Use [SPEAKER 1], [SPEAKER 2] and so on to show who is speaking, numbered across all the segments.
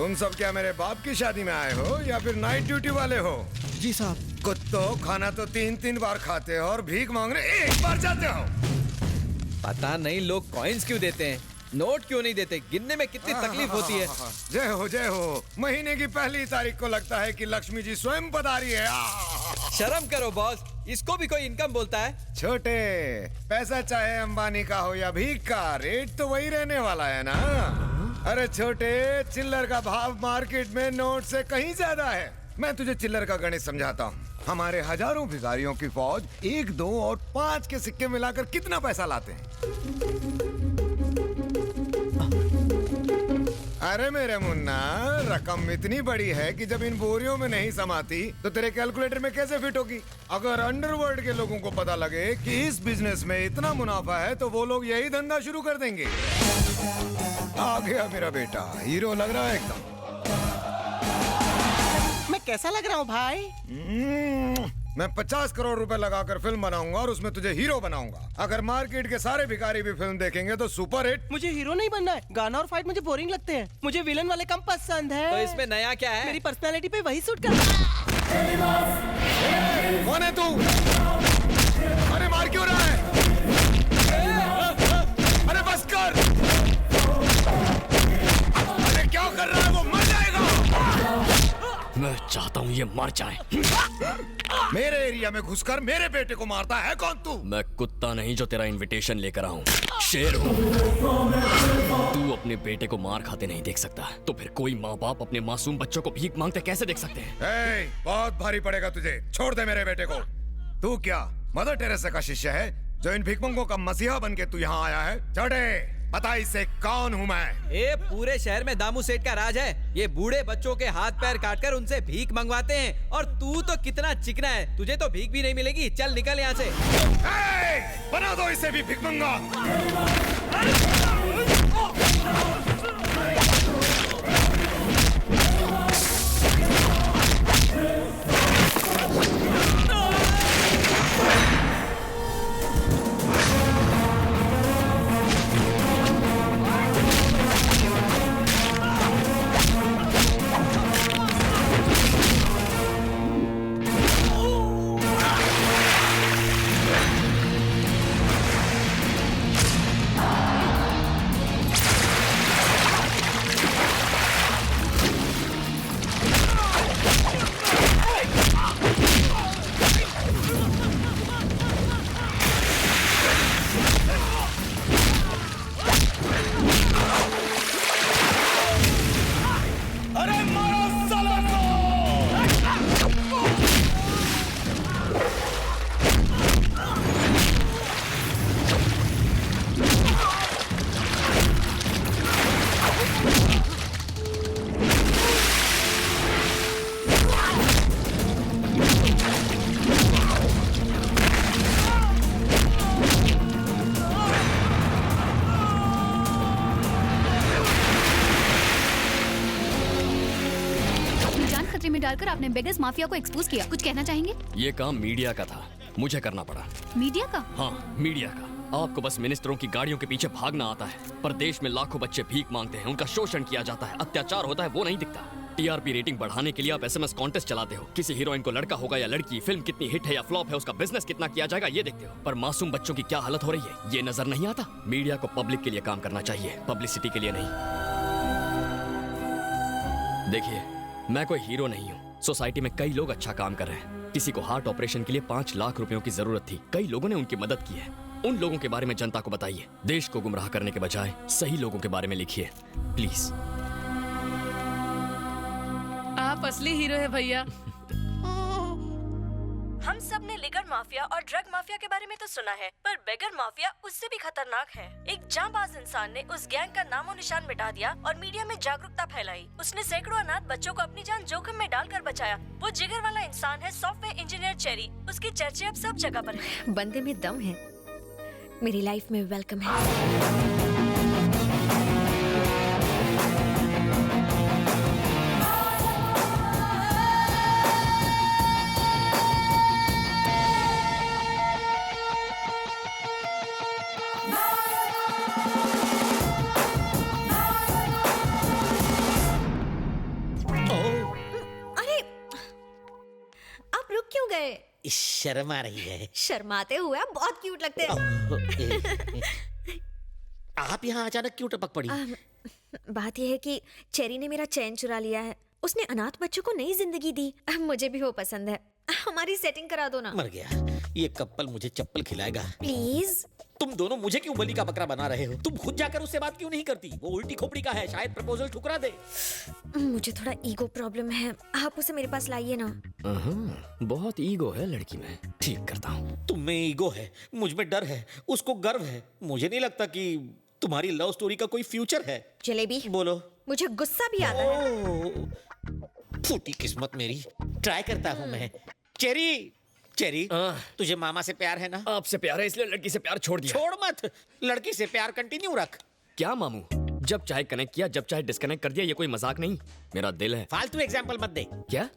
[SPEAKER 1] तुम सब क्या मेरे बाप की शादी में आए हो या फिर नाइट ड्यूटी वाले हो?
[SPEAKER 2] जी साहब।
[SPEAKER 1] कुत्तों, खाना तो 3-3 बार खाते हो और भीख मांगने एक बार जाते हो।
[SPEAKER 3] पता नहीं लोग कॉइन्स क्यों देते हैं, नोट क्यों नहीं देते? गिनने में कितनी तकलीफ होती है।
[SPEAKER 1] जय हो जय हो। महीने की पहली तारीख को लगता है कि लक्ष्मी जी स्वयं पधारी है।
[SPEAKER 3] शर्म करो बॉस, इसको भी कोई इनकम बोलता है?
[SPEAKER 1] छोटे, पैसा चाहे अंबानी का हो या भीख का, रेट तो वही रहने वाला है ना। अरे छोटे, चिल्लर का भाव मार्केट में नोट से कहीं ज्यादा है। मैं तुझे चिल्लर का गणित समझाता हूँ। हमारे हजारों भिखारियों की फौज 1, 2 और 5 के सिक्के मिलाकर कितना पैसा लाते हैं? अरे मेरे मुन्ना, रकम इतनी बड़ी है कि जब इन बोरियों में नहीं समाती तो तेरे कैलकुलेटर में कैसे फिट होगी? अगर अंडरवर्ल्ड के लोगों को पता लगे कि इस बिजनेस में इतना मुनाफा है तो वो लोग यही धंधा शुरू कर देंगे। आ गया मेरा बेटा, हीरो लग रहा है एकदम।
[SPEAKER 2] मैं कैसा लग रहा हूँ भाई?
[SPEAKER 1] मैं 50 करोड़ रुपए लगाकर फिल्म बनाऊंगा और उसमें तुझे हीरो बनाऊंगा। अगर मार्केट के सारे भिखारी भी फिल्म देखेंगे तो सुपर हिट।
[SPEAKER 2] मुझे हीरो नहीं बनना है, गाना और फाइट मुझे बोरिंग लगते हैं। मुझे विलन वाले कम पसंद है।
[SPEAKER 3] तो इसमें नया क्या है?
[SPEAKER 2] मेरी पर्सनालिटी पे वही सूट करता है।
[SPEAKER 1] कौन है तू? अरे मार क्यों रहा है? अरे बस कर। अरे क्या कर रहा है? वो मर जाएगा।
[SPEAKER 4] मैं चाहता हूँ ये मर जाए।
[SPEAKER 1] मेरे एरिया में घुसकर मेरे बेटे को मारता है कौन तू?
[SPEAKER 4] मैं कुत्ता नहीं जो तेरा इनविटेशन लेकर आऊं, शेर हूँ। तू अपने बेटे को मार खाते नहीं देख सकता, तो फिर कोई माँ बाप अपने मासूम बच्चों को भीख मांगते कैसे देख सकते हैं?
[SPEAKER 1] बहुत भारी पड़ेगा तुझे, छोड़ दे मेरे बेटे को। तू क्या मदर टेरेसा का शिष्य है जो इन भिखमंगों का मसीहा बन के तू यहाँ आया है? चढ़े, पता इसे कौन हूँ मैं?
[SPEAKER 3] ये पूरे शहर में दामू सेठ का राज है। ये बूढ़े बच्चों के हाथ पैर काटकर उनसे भीख मंगवाते हैं। और तू तो कितना चिकना है, तुझे तो भीख भी नहीं मिलेगी। चल निकल यहाँ से।
[SPEAKER 1] बना दो इसे भी भिखमंगा।
[SPEAKER 5] डालकर आपने बेगर्स माफिया को एक्सपोज किया। कुछ कहना चाहेंगे?
[SPEAKER 4] ये काम मीडिया का था, मुझे करना पड़ा।
[SPEAKER 5] मीडिया का?
[SPEAKER 4] हाँ, मीडिया का। आपको बस मिनिस्टरों की गाड़ियों के पीछे भागना आता है, पर देश में लाखों बच्चे भीख मांगते हैं, उनका शोषण किया जाता है, अत्याचार होता है, वो नहीं दिखता। टीआरपी रेटिंग बढ़ाने के लिए आप एसएमएस कॉन्टेस्ट चलाते हो। किसी हीरोइन को लड़का होगा या लड़की, फिल्म कितनी हिट है या फ्लॉप है, उसका बिजनेस कितना किया जाएगा ये देखते हो। पर मासूम बच्चों की क्या हालत हो रही है ये नजर नहीं आता। मीडिया को पब्लिक के लिए काम करना चाहिए, पब्लिसिटी के लिए नहीं। देखिए, मैं कोई हीरो नहीं हूँ। सोसाइटी में कई लोग अच्छा काम कर रहे हैं। किसी को हार्ट ऑपरेशन के लिए 5 लाख रुपयों की जरूरत थी, कई लोगों ने उनकी मदद की है। उन लोगों के बारे में जनता को बताइए। देश को गुमराह करने के बजाय सही लोगों के बारे में लिखिए प्लीज।
[SPEAKER 6] आप असली हीरो है भैया।
[SPEAKER 7] हम सब ने लिकर माफिया और ड्रग माफिया के बारे में तो सुना है, पर बेगर माफिया उससे भी खतरनाक है। एक जांबाज इंसान ने उस गैंग का नामो निशान मिटा दिया और मीडिया में जागरूकता फैलाई। उसने सैकड़ों अनाथ बच्चों को अपनी जान जोखिम में डालकर बचाया। वो जिगर वाला इंसान है सॉफ्टवेयर इंजीनियर चेरी। उसकी चर्चे अब सब जगह पर है।
[SPEAKER 8] बंदे में दम है, मेरी लाइफ में वेलकम है।
[SPEAKER 9] शर्म आ रही है।
[SPEAKER 8] शर्माते हुए आप बहुत क्यूट लगते हैं।
[SPEAKER 9] आप यहाँ अचानक क्यों टपक पड़ी?
[SPEAKER 8] बात यह है कि चेरी ने मेरा चैन चुरा लिया है। उसने अनाथ बच्चों को नई जिंदगी दी। मुझे भी वो पसंद है। हमारी सेटिंग करा दो ना।
[SPEAKER 9] मर गया ये कपल, मुझे चप्पल खिलाएगा।
[SPEAKER 8] प्लीज।
[SPEAKER 9] तुम दोनों मुझे क्यों बलि का बकरा बना रहे हो? तुम खुद जाकर उससे बात क्यों नहीं करती? वो उल्टी खोपड़ी का है, शायद प्रपोजल ठुकरा दे।
[SPEAKER 8] मुझे थोड़ा ईगो प्रॉब्लम है, आप उसे मेरे पास लाइए ना।
[SPEAKER 4] बहुत ईगो है लड़की में, ठीक करता हूँ।
[SPEAKER 9] तुम में ईगो है, मुझ में डर है, उसको गर्व है। मुझे नहीं लगता कि तुम्हारी लव स्टोरी का कोई फ्यूचर है।
[SPEAKER 8] जलेबी
[SPEAKER 9] बोलो।
[SPEAKER 8] मुझे गुस्सा भी आता है।
[SPEAKER 9] फूटी किस्मत मेरी। ट्राई करता हूँ मैं। चेरी चेरी, तुझे मामा से प्यार है ना?
[SPEAKER 4] आपसे प्यार है इसलिए लड़की से प्यार छोड़ दिया।
[SPEAKER 9] छोड़ मत, लड़की से प्यार कंटिन्यू रख।
[SPEAKER 4] क्या मामू, जब चाहे कनेक्ट किया, जब चाहे डिस्कनेक्ट कर दिया, ये कोई मजाक नहीं। मेरा दिल है।
[SPEAKER 9] फालतू एग्जाम्पल मत दे।
[SPEAKER 4] क्या?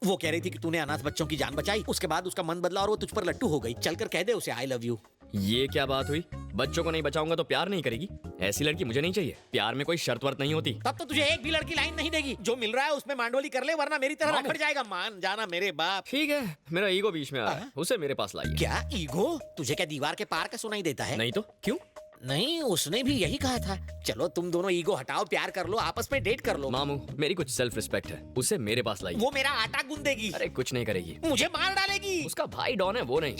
[SPEAKER 9] वो कह रही थी कि तूने अनाथ बच्चों की जान बचाई, उसके बाद उसका मन बदला और वो तुझ पर लट्टू हो गई। चलकर कह दे उसे आई लव यू।
[SPEAKER 4] ये क्या बात हुई? बच्चों को नहीं बचाऊंगा तो प्यार नहीं करेगी? ऐसी लड़की मुझे नहीं चाहिए। प्यार में कोई शर्त वर्त नहीं होती।
[SPEAKER 9] तब तो तुझे एक भी लड़की लाइन नहीं देगी। जो मिल रहा है उसमें मांडोली कर ले, वरना मेरी तरह रखड़ जाएगा। मान जाना मेरे बाप।
[SPEAKER 4] ठीक है, मेरा ईगो बीच में आ रहा है, उसे मेरे पास लाइए।
[SPEAKER 9] क्या ईगो? तुझे क्या दीवार के पार का सुनाई देता है?
[SPEAKER 4] नहीं तो क्यों?
[SPEAKER 9] नहीं, उसने भी यही कहा था। चलो तुम दोनों ईगो हटाओ, प्यार कर लो, आपस में डेट कर लो।
[SPEAKER 4] मामू, मेरी कुछ सेल्फ रिस्पेक्ट है, उसे मेरे पास लाइए।
[SPEAKER 9] वो मेरा आटा गूंदेगी।
[SPEAKER 4] अरे कुछ नहीं करेगी,
[SPEAKER 9] मुझे मार डालेगी।
[SPEAKER 4] उसका भाई डॉन है, वो नहीं।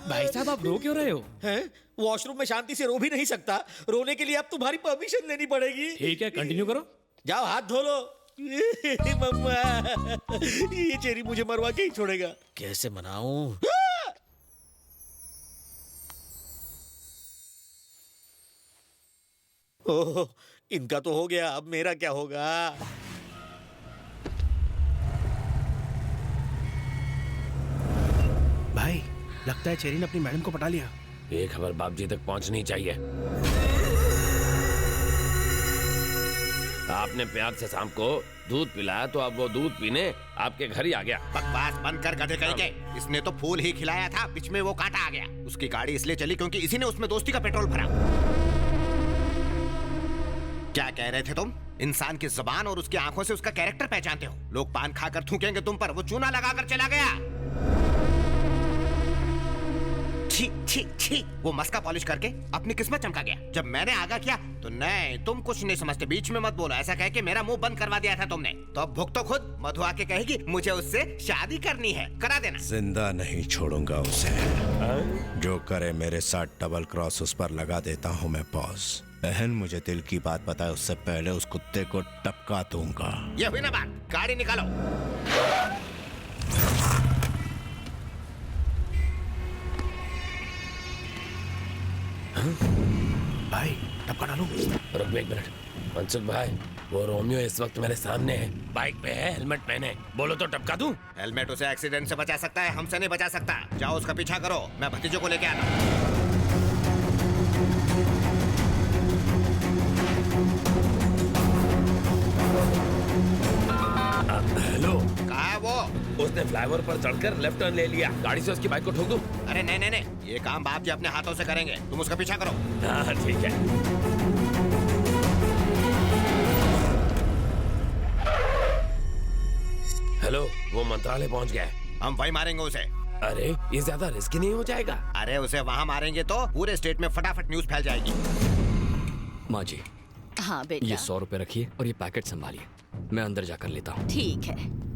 [SPEAKER 3] भाई साहब आप रो क्यों रहे हो?
[SPEAKER 9] हैं? वॉशरूम में शांति से रो भी नहीं सकता। रोने के लिए अब तुम्हारी परमिशन लेनी पड़ेगी।
[SPEAKER 3] ठीक है, कंटिन्यू करो।
[SPEAKER 9] जाओ हाथ धो लो। मम्मा, ये चेरी मुझे मरवा के ही छोड़ेगा। कैसे मनाऊं? ओह, इनका तो हो गया, अब मेरा क्या होगा?
[SPEAKER 10] भाई, लगता है चेरी ने अपनी मैडम को पटा लिया।
[SPEAKER 11] ये खबर बाप जी तक पहुंचनी चाहिए। आपने प्यार से शाम को दूध पिलाया तो अब वो दूध पीने आपके घर ही आ गया।
[SPEAKER 1] बकवास बंद कर गधे कहीं के। इसने तो फूल ही खिलाया था, बीच में वो कांटा आ गया। उसकी गाड़ी इसलिए चली क्योंकि इसी ने उसमें दोस्ती का पेट्रोल भरा। क्या कह रहे थे तुम? इंसान की जुबान और उसकी आंखों से उसका कैरेक्टर पहचानते हो। लोग पान खाकर थूकेंगे तुम पर, वो चूना लगाकर चला गया। छी छी छी, वो मस्का पॉलिश करके अपनी किस्मत चमका गया। जब मैंने आगा किया तो नहीं, तुम कुछ नहीं समझते, बीच में मत बोलो, ऐसा कह के मेरा मुंह बंद करवा दिया था तुमने। तो अब भुगतो खुद। मधु आके कहेगी मुझे उससे शादी करनी है, करा देना।
[SPEAKER 12] जिंदा नहीं छोड़ूंगा उसे। जो करे मेरे साथ डबल क्रॉस, उस पर लगा देता हूँ मैं पॉज। बहन मुझे दिल की बात बताए उससे पहले उस कुत्ते को टपका दूंगा।
[SPEAKER 1] ये हुई ना बात, गाड़ी निकालो।
[SPEAKER 10] भाई, टपका डालो।
[SPEAKER 11] रुक एक मिनट। मनसुख भाई, वो रोमियो इस वक्त मेरे सामने है, बाइक पे है, हेलमेट पहने। बोलो तो टपका दूं?
[SPEAKER 1] हेलमेट उसे एक्सीडेंट से बचा सकता है, हमसे नहीं बचा सकता। जाओ उसका पीछा करो, मैं भतीजों को लेके आता हूँ।
[SPEAKER 11] हेलो।
[SPEAKER 1] कहाँ है वो?
[SPEAKER 11] उसने फ्लाईओवर पर चढ़कर लेफ्ट टर्न ले लिया। गाड़ी से उसकी बाइक को ठोक दूं?
[SPEAKER 1] अरे नहीं नहीं नहीं, ये काम बाप जी अपने हाथों से करेंगे, तुम उसका पीछा करो।
[SPEAKER 11] हाँ ठीक है। हेलो, वो मंत्रालय पहुंच गया है।
[SPEAKER 1] हम वही मारेंगे उसे।
[SPEAKER 11] अरे ये ज्यादा रिस्की नहीं हो जाएगा?
[SPEAKER 1] अरे उसे वहाँ मारेंगे तो पूरे स्टेट में फटाफट न्यूज फैल जाएगी।
[SPEAKER 4] माँ जी,
[SPEAKER 6] हाँ बेटा,
[SPEAKER 4] ये 100 रुपए रखिए और ये पैकेट संभालिए, मैं अंदर जाकर लेता हूँ।
[SPEAKER 6] ठीक है।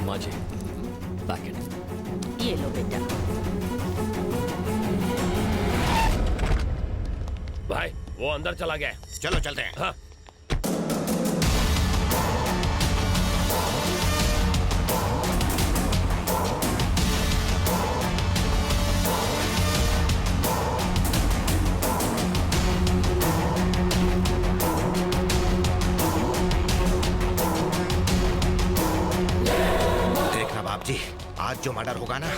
[SPEAKER 4] माँ जी, पैकेट।
[SPEAKER 6] ये लो बेटा।
[SPEAKER 11] भाई, वो अंदर चला गया है।
[SPEAKER 1] चलो चलते हैं।
[SPEAKER 11] हाँ।
[SPEAKER 1] देखना बाप जी, आज जो मर्डर होगा ना,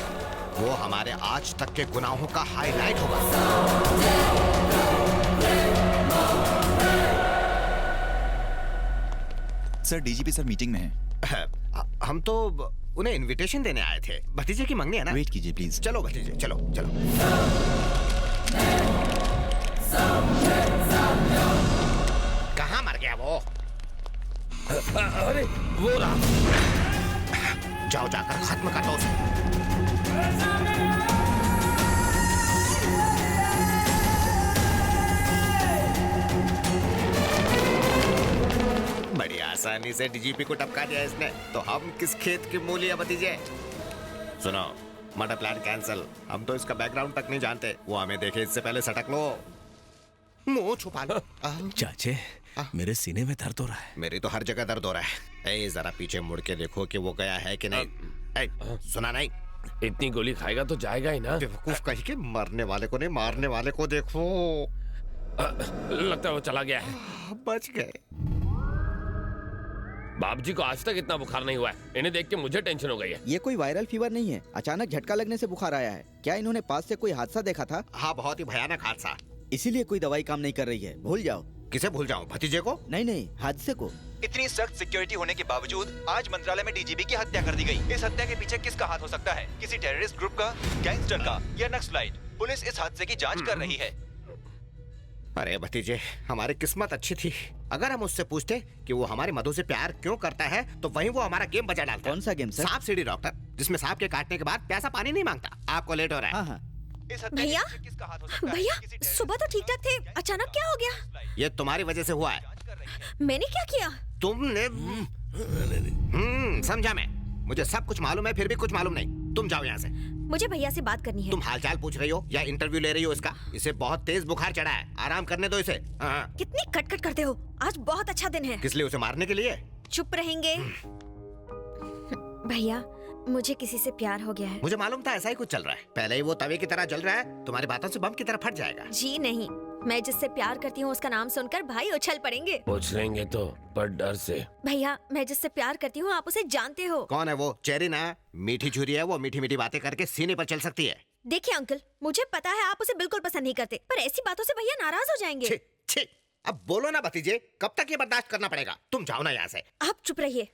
[SPEAKER 1] वो हमारे आज तक के गुनाहों का हाईलाइट होगा।
[SPEAKER 13] सर डीजीपी सर मीटिंग में हैं।
[SPEAKER 14] हम तो उन्हें इनविटेशन देने आए थे। भतीजे की मंगनी है ना।
[SPEAKER 13] वेट कीजिए प्लीज।
[SPEAKER 14] चलो भतीजे, चलो चलो। कहाँ मर गया वो?
[SPEAKER 11] अरे वो रहा।
[SPEAKER 14] जाओ जाकर खत्म कर दो उसे। बड़ी आसानी से डीजीपी को टपका दिया इसने, तो हम किस खेत की मूली है भतीजे? सुनो, मर्डर प्लान कैंसिल। हम तो इसका बैकग्राउंड तक नहीं जानते। वो हमें देखे इससे पहले सटक लो। मुंह छुपा लो।
[SPEAKER 12] चाचे, मेरे सीने में दर्द हो रहा है।
[SPEAKER 14] मेरी तो हर जगह दर्द हो रहा है। ए, जरा पीछे मुड़ के देखो कि वो गया है कि नहीं। ए, सुना नहीं?
[SPEAKER 11] इतनी गोली खाएगा तो जाएगा ही ना।
[SPEAKER 14] बेवकूफ कहीं के, मरने वाले को नहीं मारने वाले को देखो।
[SPEAKER 11] लगता है वो चला गया है।
[SPEAKER 14] बच गए।
[SPEAKER 11] बाप जी को आज तक इतना बुखार नहीं हुआ है। इन्हें देख के मुझे टेंशन हो गई है।
[SPEAKER 15] ये कोई वायरल फीवर नहीं है, अचानक झटका लगने से बुखार आया है। क्या इन्होंने पास से कोई हादसा देखा था?
[SPEAKER 14] हाँ, बहुत ही भयानक हादसा।
[SPEAKER 15] इसीलिए कोई दवाई काम नहीं कर रही है। भूल जाओ।
[SPEAKER 14] किसे भूल जाऊं? भतीजे को?
[SPEAKER 15] नहीं, हादसे को।
[SPEAKER 13] इतनी सख्त सिक्योरिटी होने के बावजूद आज मंत्रालय में डीजीपी की हत्या कर दी गई। इस हत्या के पीछे किसका हाथ हो सकता है? किसी टेररिस्ट ग्रुप का, गैंगस्टर का या नक्सलाइट? पुलिस इस हादसे की जांच कर रही है।
[SPEAKER 14] अरे भतीजे, हमारी किस्मत अच्छी थी। अगर हम उससे पूछते कि वो हमारे मधु से प्यार क्यों करता है, तो वहीं वो हमारा गेम बजा डालता।
[SPEAKER 15] कौन सा गेम सर?
[SPEAKER 14] सांप सीढ़ी डॉक्टर, जिसमें सांप के काटने के बाद प्यासा पानी नहीं मांगता। आपको लेट हो रहा है।
[SPEAKER 15] हाँ।
[SPEAKER 8] भैया, भैया, सुबह तो ठीक ठाक थे, अचानक क्या हो गया?
[SPEAKER 14] ये तुम्हारी वजह से हुआ है।
[SPEAKER 8] मैंने क्या किया?
[SPEAKER 14] तुमने समझा मैं। मुझे सब कुछ मालूम है, फिर भी कुछ मालूम नहीं। तुम जाओ यहाँ से।
[SPEAKER 8] मुझे भैया से बात करनी है।
[SPEAKER 14] तुम हालचाल पूछ रही हो या इंटरव्यू ले रही हो इसका? इसे बहुत तेज बुखार चढ़ा है, आराम करने दो इसे। हाँ।
[SPEAKER 8] कितनी कटकट करते हो। आज बहुत अच्छा दिन है।
[SPEAKER 14] किस लिए? उसे मारने के लिए?
[SPEAKER 8] चुप रहेंगे? भैया, मुझे किसी से प्यार हो गया है।
[SPEAKER 14] मुझे मालूम था ऐसा ही कुछ चल रहा है। पहले ही वो तवे की तरह जल रहा है, तुम्हारी बातों से बम की तरह फट जाएगा।
[SPEAKER 8] जी नहीं, मैं जिससे प्यार करती हूँ उसका नाम सुनकर भाई उछल पड़ेंगे।
[SPEAKER 11] उछलेंगे तो, पर डर से।
[SPEAKER 8] भैया, मैं जिससे प्यार करती हूँ आप उसे जानते हो।
[SPEAKER 14] कौन है वो? चेरी ना? मीठी छुरी है वो, मीठी मीठी बातें करके सीने पर चल सकती है।
[SPEAKER 8] देखिए अंकल, मुझे पता है आप उसे बिल्कुल पसंद नहीं करते, पर ऐसी बातों से भैया नाराज हो जाएंगे।
[SPEAKER 14] छी, छी, अब बोलो ना भतीजे, कब तक ये बर्दाश्त करना पड़ेगा? तुम जाओ ना यहाँ से।
[SPEAKER 8] आप चुप रहिए।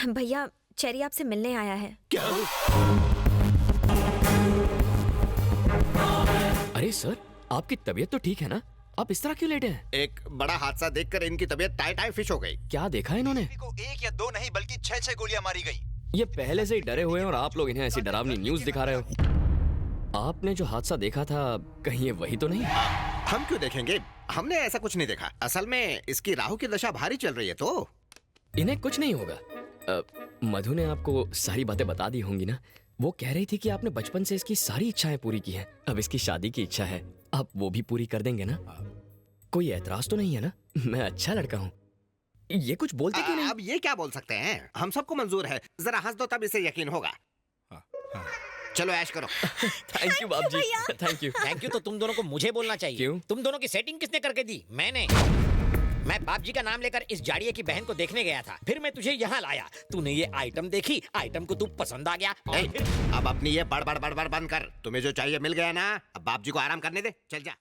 [SPEAKER 8] भैया, चेरी आपसे मिलने आया है।
[SPEAKER 14] क्या?
[SPEAKER 4] अरे सर, आपकी तबीयत तो ठीक है ना? आप इस तरह क्यों लेटे हैं?
[SPEAKER 14] एक बड़ा हादसा देखकर इनकी तबीयत टाई फिश हो गई।
[SPEAKER 4] क्या देखा इन्होंने?
[SPEAKER 13] को 1 या 2 नहीं बल्कि 6 गोलियां मारी गई।
[SPEAKER 4] ये पहले से ही डरे हुए हैं और आप लोग इन्हें ऐसी डरावनी न्यूज़ दिखा रहे हो। आपने जो हादसा देखा था, कहीं ये वही तो नहीं?
[SPEAKER 14] हम क्यों देखेंगे? हमने ऐसा कुछ नहीं देखा। असल में इसकी राहु की दशा भारी चल रही है तो
[SPEAKER 4] इन्हें कुछ नहीं होगा। मधु ने आपको सारी बातें बता दी होंगी ना? वो कह रही थी कि आपने बचपन से इसकी सारी इच्छाएं पूरी की हैं। अब इसकी शादी की इच्छा है, आप वो भी पूरी कर देंगे ना? कोई ऐतराज तो नहीं है ना? मैं अच्छा लड़का हूँ। ये कुछ बोलते क्यों नहीं?
[SPEAKER 14] अब ये क्या बोल सकते हैं? हम सबको मंजूर है। जरा हंस दो तब इसे यकीन होगा। चलो ऐश करो।
[SPEAKER 4] थैंक यू बाप जी, थैंक यू।
[SPEAKER 9] थैंक यू तो तुम दोनों को मुझे बोलना चाहिए।
[SPEAKER 4] क्यों?
[SPEAKER 9] तुम दोनों की सेटिंग किसने करके दी? मैंने। मैं बाप जी का नाम लेकर इस जाड़िये की बहन को देखने गया था, फिर मैं तुझे यहाँ लाया। तूने ये आइटम देखी, आइटम को तू पसंद आ गया।
[SPEAKER 14] अब अपनी ये बड़ बंद कर। तुम्हें जो चाहिए मिल गया ना? अब बाप जी को आराम करने दे, चल जा।